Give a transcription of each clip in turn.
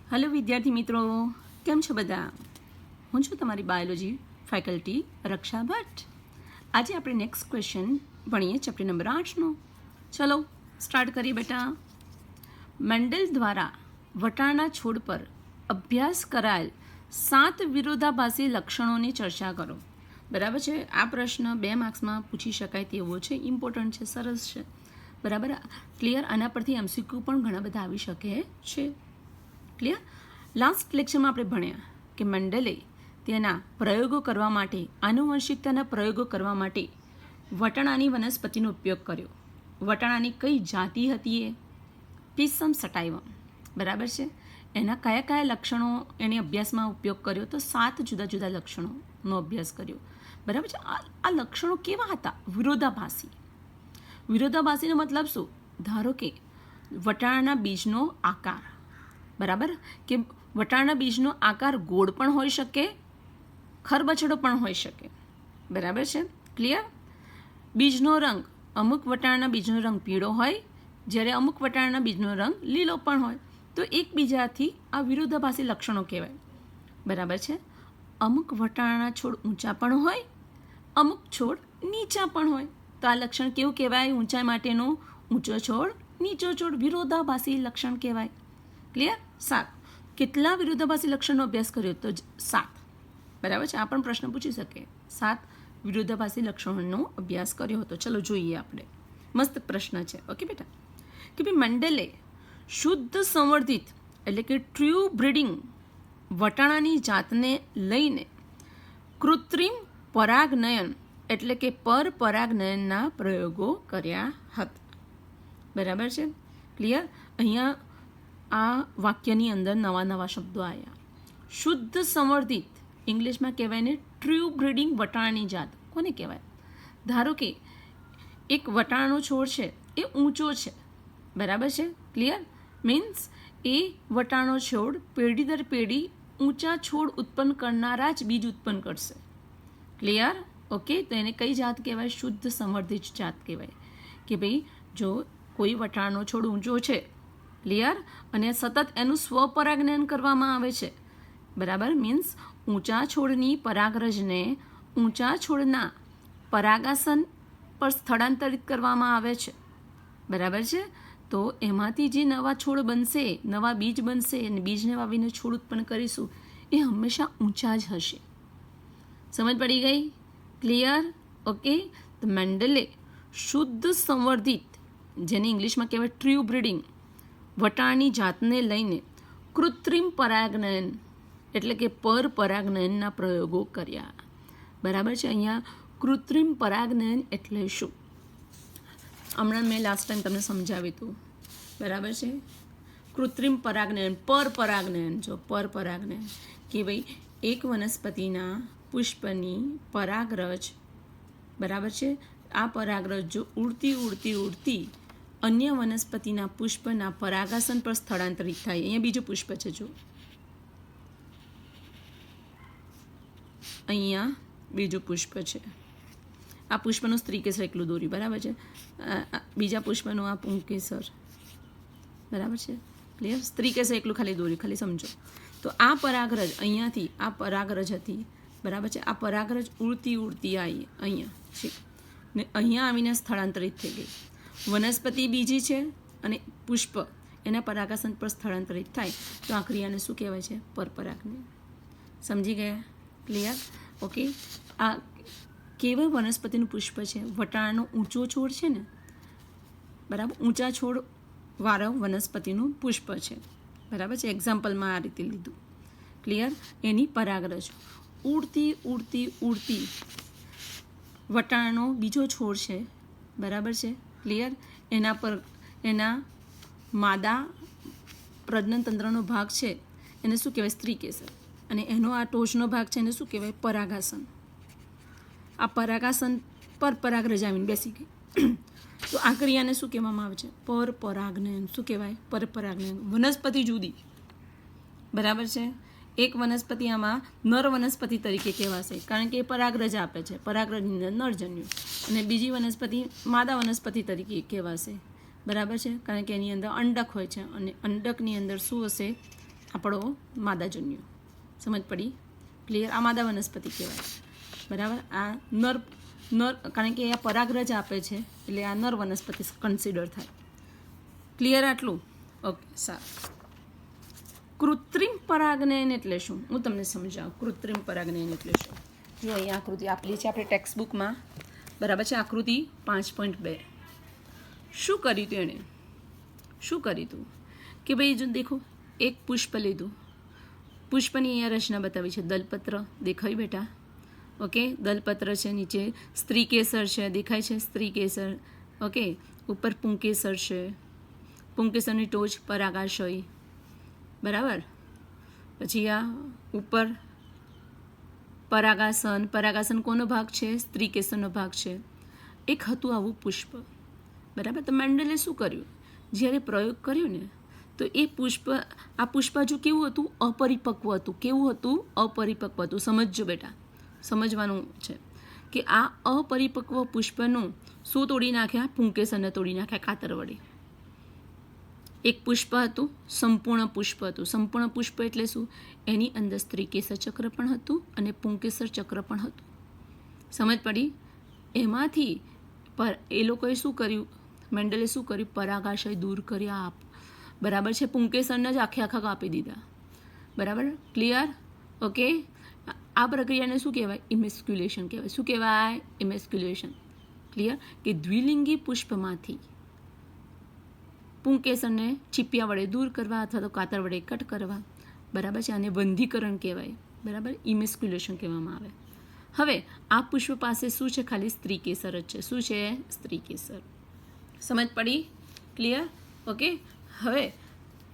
Hello विद्यार्थी मित्रों, केम छो बधा? हूँ छूँ तमारी बायोलॉजी फैकल्टी रक्षा भट्ट। आज આપણે નેક્સ્ટ ક્વેશ્ચન ભણીએ ચેપ્ટર નંબર 8નો। ચલો સ્ટાર્ટ કરીએ બેટા। મેન્ડેલ દ્વારા વટાણા છોડ પર અભ્યાસ કરાયેલ 7 વિરોધાભાસી લક્ષણોની ચર્ચા કરો। બરાબર છે। આ પ્રશ્ન 2 માર્ક્સમાં પૂછી શકાય તેવો છે, ઇમ્પોર્ટન્ટ છે, સરસ છે। બરાબર, ક્લિયર। આના પરથી એમસીક્યુ પણ ઘણા બધા આવી શકે છે। ક્લિયર। લાસ્ટ લેક્ચરમાં આપણે ભણ્યા કે મેન્ડલે તેના પ્રયોગો કરવા માટે, આનુવંશિકતાના પ્રયોગો કરવા માટે વટાણાની વનસ્પતિનો ઉપયોગ કર્યો। વટાણાની કઈ જાતિ હતી? એ પિસમ સટાઇવમ। બરાબર છે। એના કયા કયા લક્ષણો એને અભ્યાસમાં ઉપયોગ કર્યો? તો 7 જુદા જુદા લક્ષણોનો અભ્યાસ કર્યો। બરાબર છે। આ લક્ષણો કેવા હતા? વિરોધાભાસી। વિરોધાભાસીનો મતલબ શું? ધારો કે વટાણાના બીજનો આકાર, બરાબર, કે વટાણાના બીજનો આકાર ગોળ પણ હોઈ શકે, ખરબચડો પણ હોઈ શકે। બરાબર છે, ક્લિયર। બીજનો રંગ, અમુક વટાણાના બીજનો રંગ પીળો હોય, જ્યારે અમુક વટાણાના બીજનો રંગ લીલો પણ હોય। તો એકબીજાથી આ વિરોધાભાસી લક્ષણો કહેવાય। બરાબર છે। અમુક વટાણાના છોડ ઊંચા પણ હોય, અમુક છોડ નીચા પણ હોય। તો આ લક્ષણ કેવું કહેવાય? ઊંચાઈ માટેનું ઊંચો છોડ, નીચો છોડ, વિરોધાભાસી લક્ષણ કહેવાય। ક્લિયર। 7 કેટલા વિરોધાભાસી લક્ષણનો અભ્યાસ કર્યો? તો 7। બરાબર છે। આ પણ પ્રશ્ન પૂછી શકે। 7 વિરોધાભાસી લક્ષણોનો અભ્યાસ કર્યો હતો। ચલો જોઈએ આપણે। મસ્ત પ્રશ્ન છે। ઓકે બેટા, કે ભાઈ મેન્ડલે શુદ્ધ સંવર્ધિત એટલે કે ટ્રુ બ્રીડિંગ વટાણાની જાતને લઈને કૃત્રિમ પરાગનયન એટલે કે પરપરાગનયનના પ્રયોગો કર્યા હતા। બરાબર છે, ક્લિયર। અહીંયા આ વાક્યની અંદર નવા નવા શબ્દો આવ્યા। શુદ્ધ સંવર્ધિત ઇંગ્લિશમાં કહેવાય ને ટ્રુ બ્રીડિંગ વટાણાની જાત કોને કહેવાય? ધારો કે એક વટાણાનો છોડ છે એ ઊંચો છે, બરાબર છે, ક્લિયર। મીન્સ એ વટાણાનો છોડ પેઢી દર પેઢી ઊંચા છોડ ઉત્પન્ન કરનારા જ બીજ ઉત્પન્ન કરશે। Clear, okay. તો એને કઈ જાત કહેવાય? શુદ્ધ સંવર્ધિત જાત કહેવાય। કે ભાઈ જો કોઈ વટાણાનો છોડ ઊંચો છે, ક્લિયર, અને સતત એનું સ્વપરાગનયન કરવામાં આવે છે, બરાબર, મીન્સ ઊંચા છોડની પરાગરજને ઊંચા છોડના પરાગાસન પર સ્થળાંતરિત કરવામાં આવે છે, બરાબર છે। તો એમાંથી જે નવા છોડ બનશે, નવા બીજ બનશે, અને બીજને વાવીને છોડ ઉત્પન્ન કરીશું, એ હંમેશા ઊંચા જ હશે। સમજ પડી ગઈ? Clear, okay. તો મેન્ડલે શુદ્ધ સંવર્ધિત, જેને ઇંગ્લિશમાં કહેવાય ટ્રુ બ્રીડિંગ વટાણાની જાતને લઈને કૃત્રિમ પરાગનયન એટલે કે પરપરાગનયનના પ્રયોગો કર્યા। બરાબર છે। અહીંયા કૃત્રિમ પરાગનયન એટલે શું? હમણાં મેં લાસ્ટ ટાઈમ તમને સમજાવ્યું હતું, બરાબર છે। કૃત્રિમ પરાગનયન, પરપરાગનયન, જો પરપરાગનયન કે ભાઈ એક વનસ્પતિના પુષ્પની પરાગરજ, બરાબર છે, આ પરાગરજ જો ઉડતી ઉડતી ઉડતી અન્ય વનસ્પતિના પુષ્પના પરાગાસન પર સ્થળાંતરિત થાય। અહીંયા બીજું પુષ્પ છે, જો અહીંયા બીજું પુષ્પ છે। આ પુષ્પનું સ્ત્રીકેસર એકલું દોર્યું, બરાબર છે। બીજા પુષ્પનું આ પુંકેસર, બરાબર છે, ક્લિયર। સ્ત્રીકેસર એકલું ખાલી દોર્યું, ખાલી સમજો। તો આ પરાગરજ અહીંયાથી આ પરાગરજ હતી, બરાબર છે। આ પરાગરજ ઉડતી ઉડતી આવી અહીંયા છે ને અહીંયા આવીને સ્થળાંતરિત થઈ ગઈ। વનસ્પતિ બીજી છે અને પુષ્પ એના પરાગાસન પર સ્થળાંતરિત થાય તો આ ક્રિયાને શું કહેવાય છે? પરપરાગનયન। સમજી ગયા? Clear, okay. આ કેવા વનસ્પતિનું પુષ્પ છે? વટાણાનો ઊંચો છોડ છે ને, બરાબર, ઊંચા છોડ વાળો વનસ્પતિનું પુષ્પ છે, બરાબર છે। એક્ઝામ્પલમાં આ રીતે લીધું, ક્લિયર। એની પરાગરજ ઉડતી ઉડતી ઉડતી વટાણાનો બીજો છોડ છે, બરાબર છે, ક્લિયર। એના પર એના માદા પ્રજનનતંત્રનો ભાગ છે એને શું કહેવાય? સ્ત્રીકેસર। અને એનો આ ટોચનો ભાગ છે એને શું કહેવાય? પરાગાસન। આ પરાગાસન પર પરાગરજ આવીને બેસી ગઈ તો આ ક્રિયાને શું કહેવામાં આવે છે? પરપરાગનયન। શું કહેવાય? પરપરાગનયન। વનસ્પતિ જુદી, બરાબર છે। એક વનસ્પતિ આમાં નર વનસ્પતિ તરીકે કહેવાશે, કારણ કે એ પરાગરજ આપે છે, પરાગરજની અંદર નરજન્યુ, અને બીજી વનસ્પતિ માદા વનસ્પતિ તરીકે કહેવાશે, બરાબર છે, કારણ કે એની અંદર અંડક હોય છે, અને અંડકની અંદર શું હશે? આપણો માદાજન્યુ. સમજ પડી? ક્લિયર? આ માદા વનસ્પતિ કહેવાય. બરાબર? આ નર કારણ કે આ પરાગરજ આપે છે એટલે આ નર વનસ્પતિ કન્સિડર થાય. ક્લિયર આટલું? ઓકે, સારું. કૃત્રિમ પરાગનયન એટલે શું? હું તમને સમજાવું. કૃત્રિમ પરાગનયન એટલે શું? જો અહીંયા આકૃતિ આપેલી છે આપણે ટેક્સ્ટ બુકમાં. બરાબર છે? આકૃતિ 5.2. શું કર્યું હતું એણે? શું કર્યું હતું કે ભાઈ જો દેખો, એક પુષ્પ લીધું. પુષ્પની અહીંયા રચના બતાવી છે. દલપત્ર દેખાયું બેટા? ઓકે, દલપત્ર છે, નીચે સ્ત્રીકેસર છે, દેખાય છે સ્ત્રીકેસર. ઓકે, ઉપર પુંકેસર છે, પુંકેસરની ટોચ પરાગાશય. બરાબર? પછી આ ઉપર પરાગાસન. પરાગાસન કોનો ભાગ છે? સ્ત્રીકેસરનો ભાગ છે. એક હતું આવું પુષ્પ. બરાબર? તો મેન્ડલે શું કર્યું? જ્યારે પ્રયોગ કર્યો ને તો એ પુષ્પ, આ પુષ્પ હજુ કેવું હતું? અપરિપક્વ હતું. કેવું હતું? અપરિપક્વ હતું. સમજજો બેટા, સમજવાનું છે કે આ અપરિપક્વ પુષ્પનું શું તોડી નાખ્યા? પુંકેસરને તોડી નાખ્યા ખાતર વડે. એક પુષ્પ હતું, સંપૂર્ણ પુષ્પ હતું. સંપૂર્ણ પુષ્પ એટલે શું? એની અંદર સ્ત્રીકેસર ચક્ર પણ હતું અને પુંકેસર ચક્ર પણ હતું. સમજ પડી? એમાંથી એ લોકોએ શું કર્યું? મેન્ડલે શું કર્યું? પરાગાશય દૂર કર્યા. બરાબર છે? પુંકેસરને જ આખા કાપી દીધા. બરાબર? ક્લિયર? ઓકે, આ પ્રક્રિયાને શું કહેવાય? ઇમેસ્ક્યુલેશન કહેવાય. શું કહેવાય? ઇમેસ્ક્યુલેશન. ક્લિયર? કે દ્વિલિંગી પુષ્પમાંથી પુંકેસરને ચીપિયા વડે દૂર કરવા અથવા તો કાતર વડે કટ કરવા. બરાબર છે? આને વંધીકરણ કહેવાય. બરાબર? ઇમેસ્ક્યુલેશન કહેવામાં આવે. હવે આ પુષ્પ પાસે શું છે? ખાલી સ્ત્રીકેસર જ છે. શું છે? સ્ત્રીકેસર. સમજ પડી? ક્લિયર? ઓકે, હવે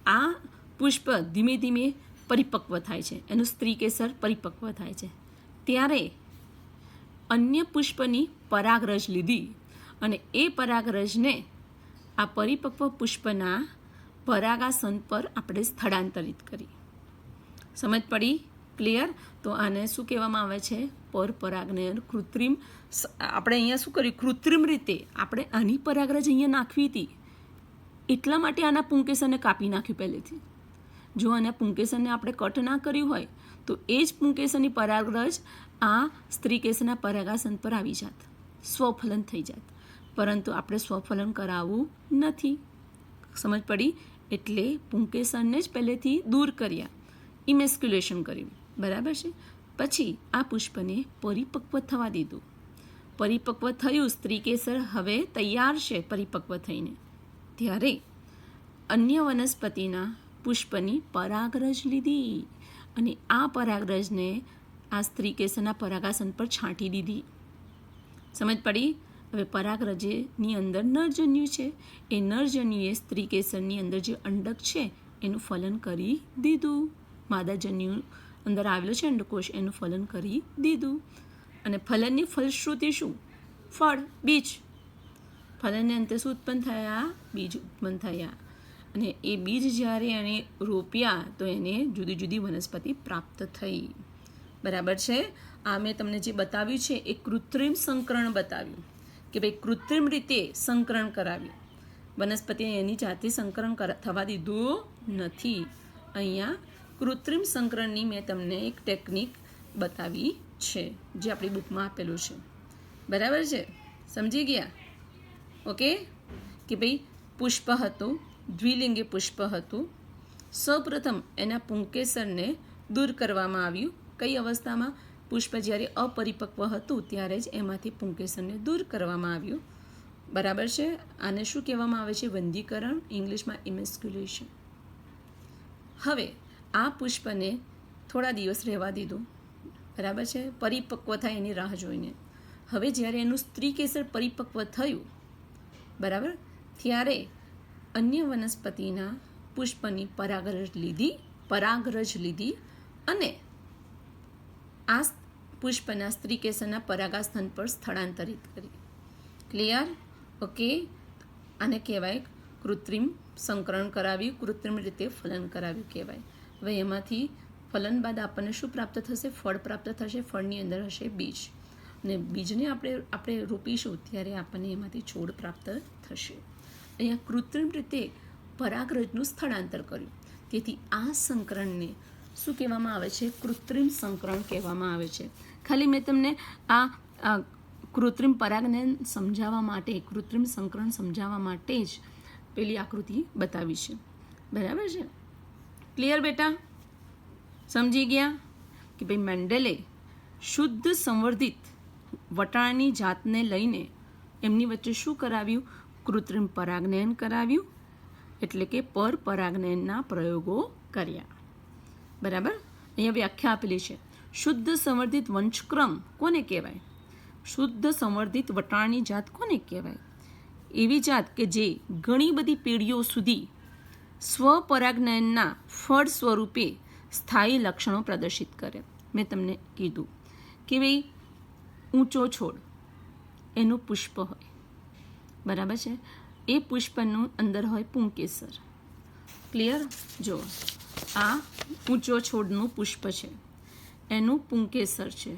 આ પુષ્પ ધીમે ધીમે પરિપક્વ થાય છે. એનું સ્ત્રીકેસર પરિપક્વ થાય છે. ત્યારે અન્ય પુષ્પની પરાગરજ લીધી અને એ પરાગરજને આ પરિપક્વ પુષ્પના પરાગાસન પર આપણે સ્થળાંતરિત કરી. સમજ પડી? ક્લિયર? તો આને શું કહેવામાં આવે છે? પરપરાગનયન. કૃત્રિમ. આપણે અહીંયા શું કર્યું? કૃત્રિમ રીતે આપણે આની પરાગરજ અહીંયા નાખવી હતી, એટલા માટે આના પુંકેસરને કાપી નાખ્યું પહેલેથી. જો આના પુંકેસરને આપણે કટ ના કર્યું હોય તો એ જ પુંકેસરની પરાગરજ આ સ્ત્રીકેસરના પરાગાસન પર આવી જાત, સ્વફલન થઈ જાત. પરંતુ આપણે સ્વફલન કરાવવું નથી. સમજ પડી? એટલે પુંકેસરને જ પહેલેથી દૂર કર્યા, ઇમેસ્ક્યુલેશન કર્યું. બરાબર છે? પછી આ પુષ્પને પરિપક્વ થવા દીધું. પરિપક્વ થયું સ્ત્રીકેસર, હવે તૈયાર છે પરિપક્વ થઈને. ત્યારે અન્ય વનસ્પતિના પુષ્પની પરાગરજ લીધી અને આ પરાગરજને આ સ્ત્રીકેસરના પરાગાસન પર છાંટી દીધી. સમજ પડી? હવે પરાગરજની અંદર નરજન્યુ છે. એ નરજન્યુએ સ્ત્રીકેસરની અંદર જે અંડક છે એનું ફલન કરી દીધું. માદાજન્યુ અંદર આવેલો છે અંડકોશ, એનું ફલન કરી દીધું. અને ફલનની ફલશ્રુતિ શું? ફળ, બીજ. ફલનને અંતે શું ઉત્પન્ન થયા? બીજ ઉત્પન્ન થયા. અને એ બીજ જ્યારે એને રોપ્યા તો એને જુદી જુદી વનસ્પતિ પ્રાપ્ત થઈ. બરાબર છે? આ મેં તમને જે બતાવ્યું છે એ કૃત્રિમ સંકરણ બતાવ્યું કે ભાઈ કૃત્રિમ રીતે સંકરણ કરાવ્યું. વનસ્પતિને એની જાતે સંકરણ થવા દીધું નથી. અહીંયા કૃત્રિમ સંકરણની મેં તમને એક ટેકનિક બતાવી છે જે આપણી બુકમાં આપેલું છે. બરાબર છે? સમજી ગયા? ઓકે, કે ભાઈ પુષ્પ હતું, દ્વિલિંગી પુષ્પ હતું. સૌપ્રથમ એના પુંકેસરને દૂર કરવામાં આવ્યું. કઈ અવસ્થામાં? પુષ્પ જ્યારે અપરિપક્વ હતું ત્યારે જ એમાંથી પુંકેસરને દૂર કરવામાં આવ્યું. બરાબર છે? આને શું કહેવામાં આવે છે? વંધીકરણ, ઇંગ્લિશમાં ઇમેસ્ક્યુલેશન. હવે આ પુષ્પને થોડા દિવસ રહેવા દીધું. બરાબર છે? પરિપક્વ થાય એની રાહ જોઈને. હવે જ્યારે એનું સ્ત્રીકેસર પરિપક્વ થયું, બરાબર, ત્યારે અન્ય વનસ્પતિના પુષ્પની પરાગરજ લીધી અને આ પુષ્પના સ્ત્રીકેસરના પરાગાસ્થાન પર સ્થળાંતરિત કરી. ક્લિયર? ઓકે, આને કહેવાય કૃત્રિમ સંકરણ કરાવ્યું, કૃત્રિમ રીતે ફલન કરાવ્યું કહેવાય. હવે એમાંથી ફલન બાદ આપણને શું પ્રાપ્ત થશે? ફળ પ્રાપ્ત થશે. ફળની અંદર હશે બીજ અને બીજને આપણે રોપીશું ત્યારે આપણને એમાંથી છોડ પ્રાપ્ત થશે. અહીંયા કૃત્રિમ રીતે પરાગરજનું સ્થળાંતર કર્યું. તેથી આ સંકરણને શું કહેવામાં આવે છે? કૃત્રિમ સંકરણ કહેવામાં આવે છે. ખાલી મેં તમને આ કૃત્રિમ પરાગનયન સમજાવવા માટે, કૃત્રિમ સંકરણ સમજાવવા માટે જ પેલી આકૃતિ બતાવી છે. બરાબર છે? ક્લિયર બેટા? સમજી ગયા કે ભાઈ મેન્ડલે શુદ્ધ સંવર્ધિત વટાણાની જાતને લઈને એમની વચ્ચે શું કરાવ્યું? કૃત્રિમ પરાગનયન કરાવ્યું, એટલે કે પરપરાગનયનના પ્રયોગો કર્યા. બરાબર? અહીંયા વ્યાખ્યા આપેલી છે. શુદ્ધ સંવર્ધિત વંશક્રમ કોને કહેવાય? શુદ્ધ સંવર્ધિત વટાણાની જાત કોને કહેવાય? એવી જાત કે જે ઘણી બધી પેઢીઓ સુધી સ્વપરાગનયનના ફળ સ્વરૂપે સ્થાયી લક્ષણો પ્રદર્શિત કરે. મેં તમને કીધું કે ભાઈ ઊંચો છોડ એનું પુષ્પ હોય, બરાબર છે? એ પુષ્પનું અંદર હોય પુંકેસર. ક્લિયર? જો આ ઊંચો છોડનું પુષ્પ છે, એનું પુંકેસર છે.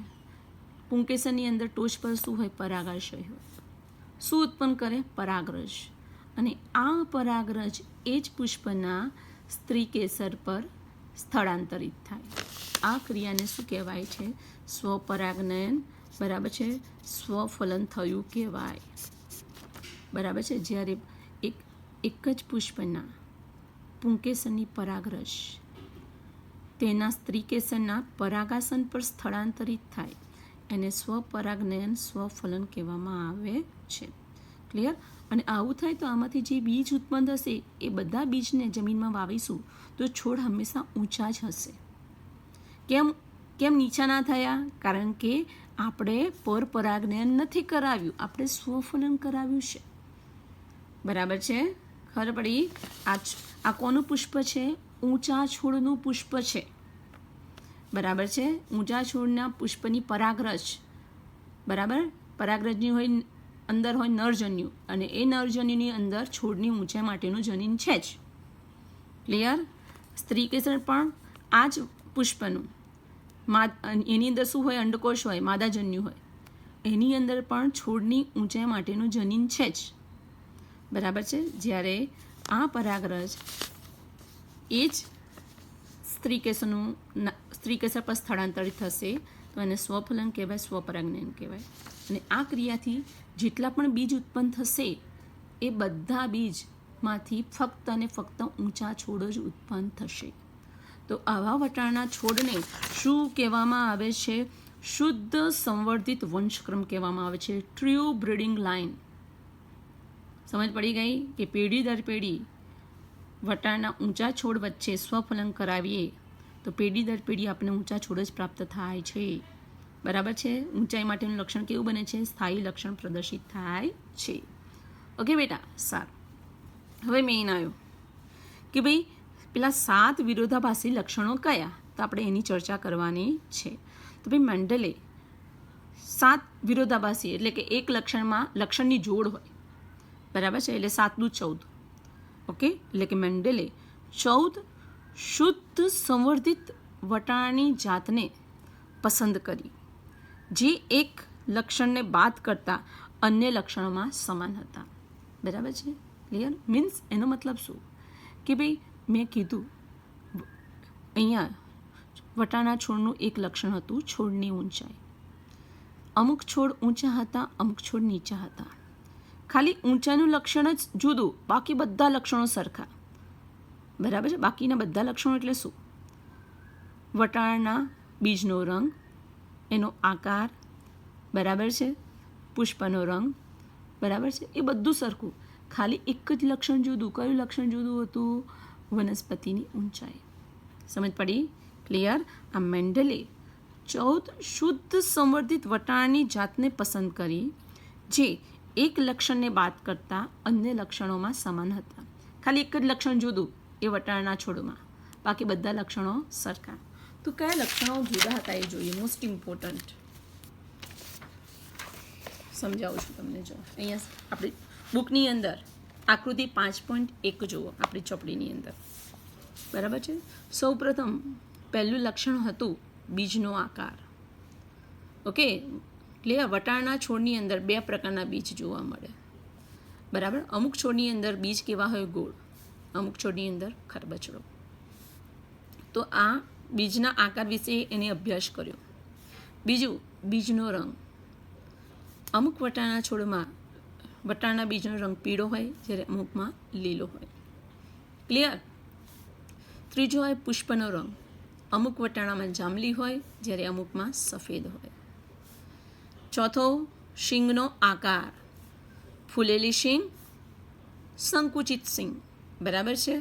પુંકેસરની અંદર ટોચ પર શું હોય? પરાગાશય હોય. શું ઉત્પન્ન કરે? પરાગરજ. અને આ પરાગરજ એ જ પુષ્પના સ્ત્રી કેસર પર સ્થળાંતરિત થાય. આ ક્રિયાને શું કહેવાય છે? સ્વપરાગનયન. બરાબર છે? સ્વફલન થયું કહેવાય. બરાબર છે? જ્યારે એક જ પુષ્પના પુંકેસરની પરાગરજ તેના સ્ત્રી કેસરના પરાગાસન પર સ્થળાંતરિત થાય એને સ્વપરાગનયન, સ્વફલન કહેવામાં આવે છે. ક્લિયર? અને આવું થાય તો આમાંથી જે બીજ ઉત્પન્ન થશે એ બધા બીજને જમીનમાં વાવીશું તો છોડ હંમેશા ઊંચા જ હશે. કેમ નીચા ના થયા? કારણ કે આપણે પરપરાગનયન નથી કરાવ્યું, આપણે સ્વફલન કરાવ્યું છે. બરાબર છે? ખબર પડી? આ કોનું પુષ્પ છે? ઊંચા છોડનું પુષ્પ છે. બરાબર છે? ઊંચા છોડના પુષ્પની પરાગરજ, બરાબર? પરાગરજની હોય અંદર હોય નરજન્યુ, અને એ નરજન્યુની અંદર છોડની ઊંચાઈ માટેનું જનીન છે જ. ક્લિયર? સ્ત્રી કેસર પણ આ જ પુષ્પનું એની અંદર શું હોય? અંડકોષ હોય, માદાજન્યુ હોય. એની અંદર પણ છોડની ઊંચાઈ માટેનું જનીન છે જ. બરાબર છે? જ્યારે આ પરાગરજ એ જ સ્ત્રી કેસર પર સ્થળાંતરિત થશે તો એને સ્વફલન કહેવાય, સ્વપરાગનયન કહેવાય. અને આ ક્રિયાથી જેટલા પણ બીજ ઉત્પન્ન થશે એ બધા બીજમાંથી ફક્ત અને ફક્ત ઊંચા છોડ જ ઉત્પન્ન થશે. તો આવા વટાણાના છોડને શું કહેવામાં આવે છે? શુદ્ધ સંવર્ધિત વંશક્રમ કહેવામાં આવે છે. True breeding line. સમજ પડી ગઈ કે પેઢી દર પેઢી વટાણાના ઊંચા છોડ વચ્ચે સ્વફલન કરાવીએ તો પેઢી દર પેઢી આપણને ઊંચા છોડ જ પ્રાપ્ત થાય છે. બરાબર છે? ઊંચાઈ માટેનું લક્ષણ કેવું બને છે? સ્થાયી લક્ષણ પ્રદર્શિત થાય છે. ઓકે બેટા? સારું. હવે મેઇન આવ્યો કે ભાઈ પેલા 7 વિરોધાભાસી લક્ષણો કયા? તો આપણે એની ચર્ચા કરવાની છે. તો ભાઈ મેન્ડલે 7 વિરોધાભાસી એટલે કે એક લક્ષણમાં લક્ષણની જોડ હોય, બરાબર છે? એટલે 7 દુ 14. ઓકે? એટલે કે મેન્ડલે 14 શુદ્ધ સંવર્ધિત વટાણાની જાતને પસંદ કરી જે એક લક્ષણને બાદ કરતા અન્ય લક્ષણોમાં સમાન હતા. બરાબર છે? ક્લિયર? મીન્સ એનો મતલબ શું કે ભાઈ મેં કીધું અહીંયા વટાણા છોડનું એક લક્ષણ હતું છોડની ઊંચાઈ. અમુક છોડ ઊંચા હતા, અમુક છોડ નીચા હતા. ખાલી ઊંચાઈનું લક્ષણ જ જુદું, બાકી બધા લક્ષણો સરખા. બરાબર છે? બાકીના બધા લક્ષણો એટલે શું? વટાણાના બીજનો રંગ, એનો આકાર, બરાબર છે? પુષ્પનો રંગ, બરાબર છે? એ બધું સરખું. ખાલી એક જ લક્ષણ જુદું. કયું લક્ષણ જુદું હતું? વનસ્પતિની ઊંચાઈ. સમજ પડી? ક્લિયર? આ મેન્ડલે 14 શુદ્ધ સંવર્ધિત વટાણાની જાતને પસંદ કરી જે એક લક્ષણને બાદ કરતા અન્ય લક્ષણોમાં સમાન હતા. ખાલી એક જ લક્ષણ જુદું એ વટાણાના છોડમાં, બાકી બધા લક્ષણો સરખા. તો કયા લક્ષણો જુદા હતા એ જોઈએ. મોસ્ટ ઇમ્પોર્ટન્ટ સમજાવું છું તમને. જો અહીંયા આપણી બુકની અંદર આકૃતિ 5.1 જુઓ આપણી ચોપડીની અંદર. બરાબર છે? સૌપ્રથમ પહેલું લક્ષણ હતું બીજનો આકાર. ઓકે? એટલે વટાણાના છોડની અંદર 2 પ્રકારના બીજ જોવા મળે. બરાબર? અમુક છોડની અંદર બીજ કેવા હોય? ગોળ. અમુક છોડની અંદર ખરબચડો. તો આ બીજના આકાર વિશે એને અભ્યાસ કર્યો. બીજું, બીજનો રંગ. અમુક વટાણા છોડમાં વટાણા બીજનો રંગ પીળો હોય, જ્યારે અમુકમાં લીલો હોય. ક્લિયર? ત્રીજો હોય પુષ્પનો રંગ. અમુક વટાણામાં જાંબલી હોય, જ્યારે અમુકમાં સફેદ હોય. ચોથો, શીંગનો આકાર. ફૂલેલી શીંગ, સંકુચિત શીંગ. બરાબર છે?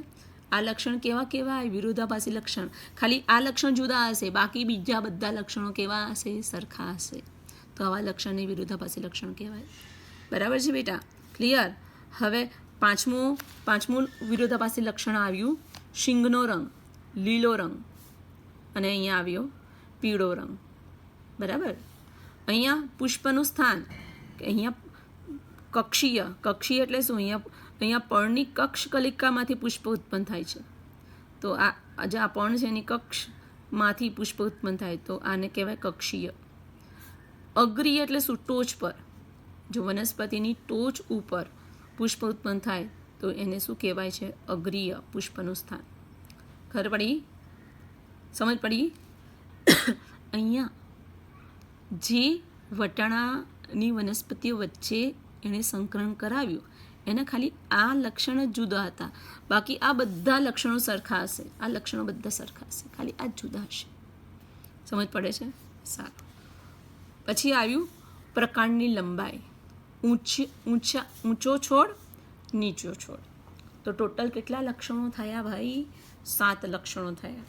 આ લક્ષણ કેવા કહેવાય? વિરોધાભાસી લક્ષણ. ખાલી આ લક્ષણ જુદા હશે, બાકી બીજા બધા લક્ષણો કેવા હશે? સરખા હશે. તો આવા લક્ષણને વિરોધાભાસી લક્ષણ કહેવાય. બરાબર છે બેટા? ક્લિયર? હવે પાંચમું વિરોધાભાસી લક્ષણ આવ્યું શીંગનો રંગ, લીલો રંગ, અને અહીંયા આવ્યો પીળો રંગ. બરાબર? અહીંયા પુષ્પનું સ્થાન, અહીંયા કક્ષીય એટલે શું? અહીંયા પર્ણની કક્ષ કલિકામાંથી પુષ્પ ઉત્પન્ન થાય છે. તો આ જે આ પર્ણ છે એની કક્ષમાંથી પુષ્પ ઉત્પન્ન થાય, તો આને કહેવાય કક્ષીય. અગ્રીય એટલે શું? ટોચ પર. જો વનસ્પતિની ટોચ ઉપર પુષ્પ ઉત્પન્ન થાય તો એને શું કહેવાય છે? અગ્રીય પુષ્પનું સ્થાન. ખબર પડી? સમજ પડી? અહીંયા જે વટાણાની વનસ્પતિઓ વચ્ચે એણે સંકરણ કરાવ્યું એના ખાલી આ લક્ષણ જ જુદા હતા, બાકી આ બધા લક્ષણો સરખા હશે. આ લક્ષણો બધા સરખા હશે, ખાલી આ જ જુદા હશે. સમજ પડે છે? સારું. પછી આવ્યું પ્રકાંડની લંબાઈ. ઊંચો છોડ, નીચો છોડ. તો ટોટલ કેટલા લક્ષણો થયા ભાઈ? 7 લક્ષણો થયા.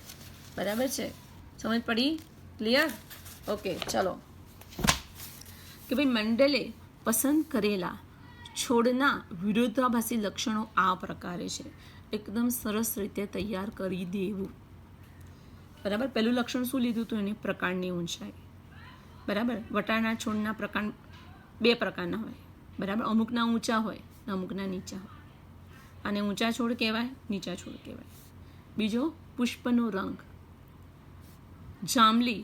બરાબર છે? સમજ પડી? ક્લિયર? ઓકે, ચલો. કે ભાઈ મંડલે પસંદ કરેલા છોડના વિરોધાભાસી લક્ષણો આ પ્રકારે છે. એકદમ સરસ રીતે તૈયાર કરી દેવું. બરાબર? પહેલું લક્ષણ શું લીધું હતું? એની પ્રકાંડની ઊંચાઈ. બરાબર? વટાણા છોડના પ્રકાંડ 2 પ્રકારના હોય. બરાબર? અમુકના ઊંચા હોય, અમુકના નીચા હોય. આને ઊંચા છોડ કહેવાય, નીચા છોડ કહેવાય. બીજો, પુષ્પનો રંગ. જાંબલી,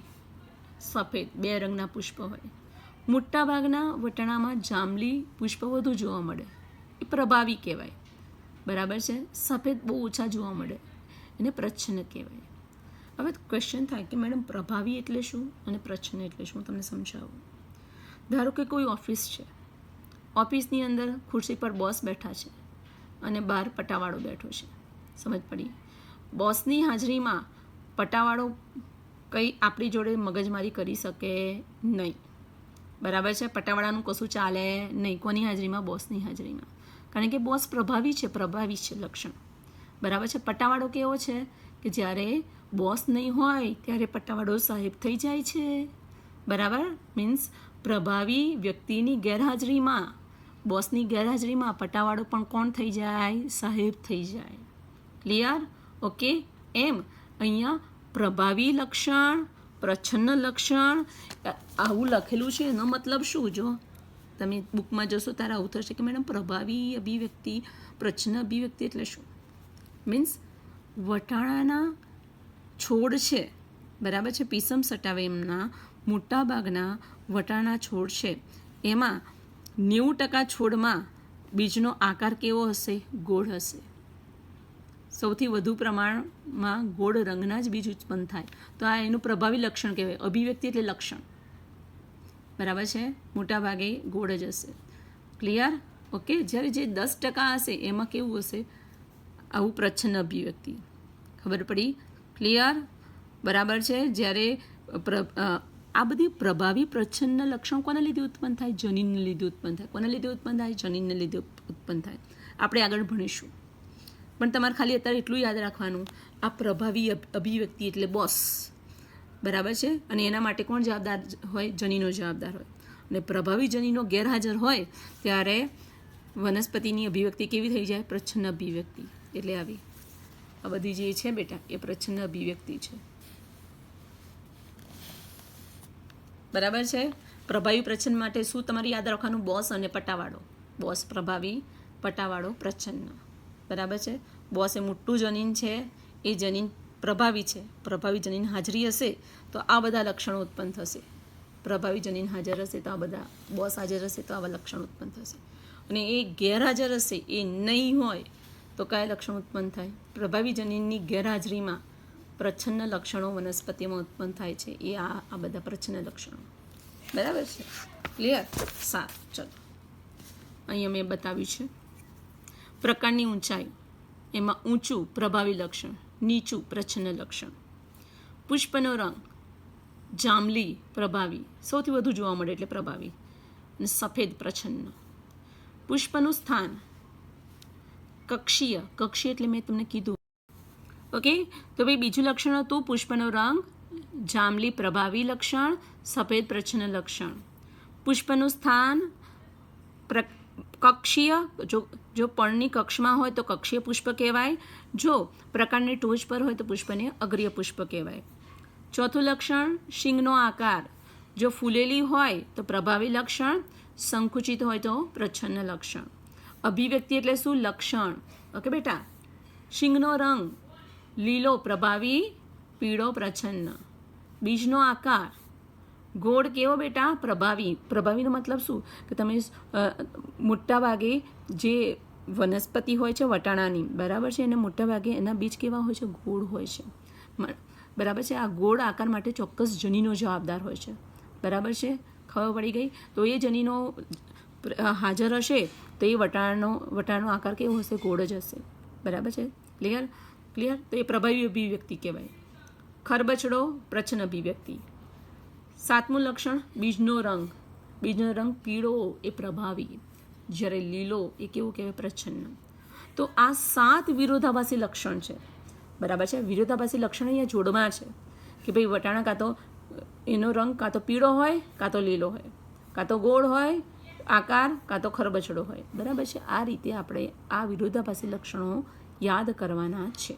સફેદ, 2 રંગના પુષ્પ હોય. મોટાભાગના વટાણામાં જાંબલી પુષ્પ વધુ જોવા મળે, એ પ્રભાવી કહેવાય. બરાબર છે? સફેદ બહુ ઓછા જોવા મળે, એને પ્રચ્છન્ન કહેવાય. હવે ક્વેશ્ચન થાય કે મેડમ પ્રભાવી એટલે શું અને પ્રચ્છન્ન એટલે શું? હું તમને સમજાવું. ધારો કે કોઈ ઓફિસ છે, ઓફિસની અંદર ખુરશી પર બોસ બેઠા છે અને બહાર પટાવાળો બેઠો છે. સમજ પડી? બોસની હાજરીમાં પટાવાળો કંઈ આપણી જોડે મગજમારી કરી શકે નહીં. બરાબર છે? પટાવાળાનું કશું ચાલે નહીં. કોની હાજરીમાં? બોસની હાજરીમાં. કારણ કે બોસ પ્રભાવી છે લક્ષણ. બરાબર છે? પટાવાળો કેવો છે કે જ્યારે બોસ નહીં હોય ત્યારે પટાવાળો સાહેબ થઈ જાય છે. બરાબર? મીન્સ પ્રભાવી વ્યક્તિની ગેરહાજરીમાં, બોસની ગેરહાજરીમાં પટાવાળો પણ કોણ થઈ જાય? સાહેબ થઈ જાય. ક્લિયર? ઓકે. એમ અહીંયા પ્રભાવી લક્ષણ, પ્રચ્છન્ન લક્ષણ આવું લખેલું છે. એનો મતલબ શું? જો તમે બુકમાં જશો ત્યારે આવું થશે કે મેડમ પ્રભાવી અભિવ્યક્તિ, પ્રચ્છન્ન અભિવ્યક્તિ એટલે શું? મીન્સ વટાણાના છોડ છે, બરાબર છે? પીસમ સટાવેમના મોટાભાગના વટાણા છોડ છે, એમાં 90% છોડમાં બીજનો આકાર કેવો હશે? ગોળ હશે. સૌથી વધુ પ્રમાણમાં ગોળ રંગના જ બીજ ઉત્પન્ન થાય. તો આ એનું પ્રભાવી લક્ષણ કહેવાય. અભિવ્યક્તિ એટલે લક્ષણ. બરાબર છે? મોટા ભાગે ગોળ જ હશે. ક્લિયર? ઓકે. જ્યારે જે 10% હશે એમાં કેવું હશે? આવું પ્રચ્છન્ન અભિવ્યક્તિ. ખબર પડી? ક્લિયર? બરાબર છે? જ્યારે આ બધી પ્રભાવી પ્રચ્છન્ન લક્ષણ કોના લીધે ઉત્પન્ન થાય? જનીનને લીધે ઉત્પન્ન થાય. કોના લીધે ઉત્પન્ન થાય? જનીનને લીધે ઉત્પન્ન થાય. આપણે આગળ ભણીશું, પણ તમારે ખાલી અત્યારે એટલું યાદ રાખવાનું, આ પ્રભાવી અભિવ્યક્તિ એટલે બોસ. બરાબર છે? અને એના માટે કોણ જવાબદાર હોય? જનીનો જવાબદાર હોય. અને પ્રભાવી જનીનો ગેરહાજર હોય ત્યારે વનસ્પતિની અભિવ્યક્તિ કેવી થઈ જાય? પ્રચ્છન્ન અભિવ્યક્તિ. એટલે આવી આ બધી જે છે બેટા એ પ્રચ્છન્ન અભિવ્યક્તિ છે. બરાબર છે? પ્રભાવી પ્રચ્છન્ન માટે શું તમારે યાદ રાખવાનું? બોસ અને પટાવાળો. બોસ પ્રભાવી, પટાવાળો પ્રચ્છન્ન. બરાબર છે? બોસ એ મોટું જનીન છે, એ જનીન પ્રભાવી છે. પ્રભાવી જનીન હાજરી હશે તો આ બધા લક્ષણો ઉત્પન્ન થશે. પ્રભાવી જનીન હાજર હશે તો આ બધા, બોસ હાજર હશે તો આવા લક્ષણો ઉત્પન્ન થશે. અને એ ગેરહાજર હશે, એ નહીં હોય તો કયા લક્ષણ ઉત્પન્ન થાય? પ્રભાવી જનીનની ગેરહાજરીમાં પ્રચ્છન્ન લક્ષણો વનસ્પતિમાં ઉત્પન્ન થાય છે એ આ બધા પ્રચ્છન્ન લક્ષણો. બરાબર છે? ક્લિયર? સારું, ચલો અહીંયા મેં બતાવ્યું છે. પ્રકારની ઊંચાઈ, એમાં ઊંચું પ્રભાવી લક્ષણ, નીચું પ્રચ્છન્ન લક્ષણ. પુષ્પનો રંગ જાંબલી પ્રભાવી, સૌથી વધુ જોવા મળે એટલે પ્રભાવી, અને સફેદ પ્રચ્છન્ન. પુષ્પનું સ્થાન કક્ષીય, કક્ષીય એટલે મેં તમને કીધું. ઓકે, તો ભાઈ બીજું લક્ષણ હતું પુષ્પનો રંગ જાંબલી પ્રભાવી લક્ષણ, સફેદ પ્રચ્છન્ન લક્ષણ. પુષ્પનું સ્થાન કક્ષીય, જો પર્ણની કક્ષમાં હોય તો કક્ષીય પુષ્પ કહેવાય, જો પ્રકાંડની ટોચ પર હોય તો પુષ્પને અગ્રીય પુષ્પ કહેવાય. ચોથું લક્ષણ શીંગનો આકાર, જો ફૂલેલી હોય તો પ્રભાવી લક્ષણ, સંકુચિત હોય તો પ્રચ્છન્ન લક્ષણ. અભિવ્યક્તિ એટલે શું? લક્ષણ. ઓકે બેટા, શીંગનો રંગ લીલો પ્રભાવી, પીળો પ્રચ્છન્ન. બીજનો આકાર ગોળ કેવો બેટા? પ્રભાવી. પ્રભાવીનો મતલબ શું? કે તમે મોટા ભાગે જે વનસ્પતિ હોય છે વટાણાની, બરાબર છે, એને મોટા ભાગે એના બીજ કેવા હોય છે? ગોળ હોય છે. બરાબર છે? આ ગોળ આકાર માટે ચોક્કસ જનીનો જવાબદાર હોય છે. બરાબર છે? ખબર પડી ગઈ? તો એ જનીનો હાજર હશે તો એ વટાણાનો આકાર કેવો હશે? ગોળ જ હશે. બરાબર છે? ક્લિયર? ક્લિયર? તો એ પ્રભાવી અભિવ્યક્તિ કહેવાય. ખરબચડો પ્રચ્છન્ન અભિવ્યક્તિ. સાતમું લક્ષણ બીજનો રંગ. બીજનો રંગ પીળો એ પ્રભાવી, જ્યારે લીલો એ કેવું કહેવાય? પ્રચ્છન્ન. તો આ 7 વિરોધાભાસી લક્ષણ છે. બરાબર છે? વિરોધાભાસી લક્ષણ અહીંયા જોડમાં છે કે ભાઈ વટાણા કાં તો એનો રંગ કાં તો પીળો હોય કાં તો લીલો હોય, કાં તો ગોળ હોય આકાર, કાં તો ખરબચડો હોય. બરાબર છે? આ રીતે આપણે આ વિરોધાભાસી લક્ષણો યાદ કરવાના છે.